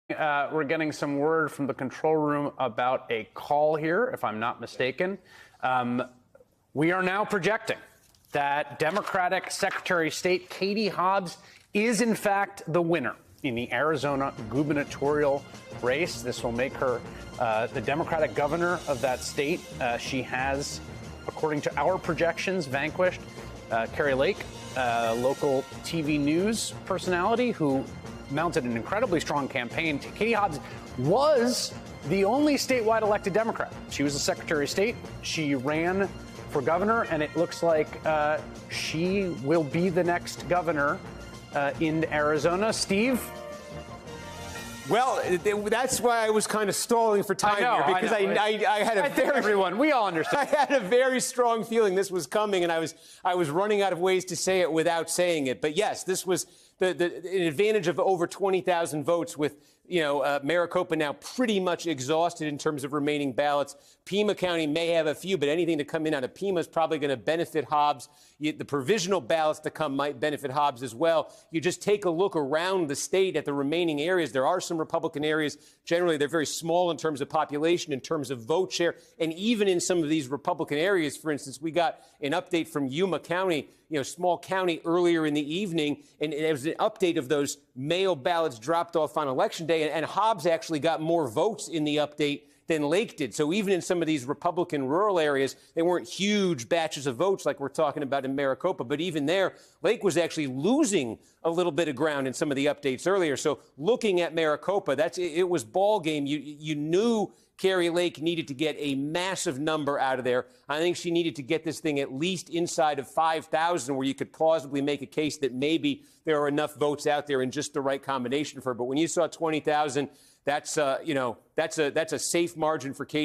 We're getting some word from the control room about a call here, if I'm not mistaken. We are now projecting that Democratic Secretary of State Katie Hobbs is, in fact, the winner in the Arizona gubernatorial race. This will make her the Democratic governor of that state. She has, according to our projections, vanquished Kari Lake, local TV news personality who mounted an incredibly strong campaign. Katie Hobbs was the only statewide elected Democrat. She was the Secretary of State. She ran for governor, and it looks like she will be the next governor in Arizona. Steve? Well, that's why I was kind of stalling for time here, because I had a very everyone, we all understand. I had a very strong feeling this was coming, and I was running out of ways to say it without saying it. But yes, this was an advantage of over 20,000 votes, with Maricopa now pretty much exhausted in terms of remaining ballots. Pima County may have a few, but anything to come in out of Pima is probably going to benefit Hobbs. The provisional ballots to come might benefit Hobbs as well. You just take a look around the state at the remaining areas. There are some Republican areas. Generally, they're very small in terms of population, in terms of vote share. And even in some of these Republican areas, for instance, we got an update from Yuma County, small county, earlier in the evening. And it was an update of those mail ballots dropped off on Election Day. And Hobbs actually got more votes in the update than Lake did. So even in some of these Republican rural areas, they weren't huge batches of votes like we're talking about in Maricopa. But even there, Lake was actually losing a little bit of ground in some of the updates earlier. So looking at Maricopa, it was ball game. You knew Kari Lake needed to get a massive number out of there. I think she needed to get this thing at least inside of 5,000, where you could plausibly make a case that maybe there are enough votes out there in just the right combination for her. But when you saw 20,000, that's a safe margin for Katie.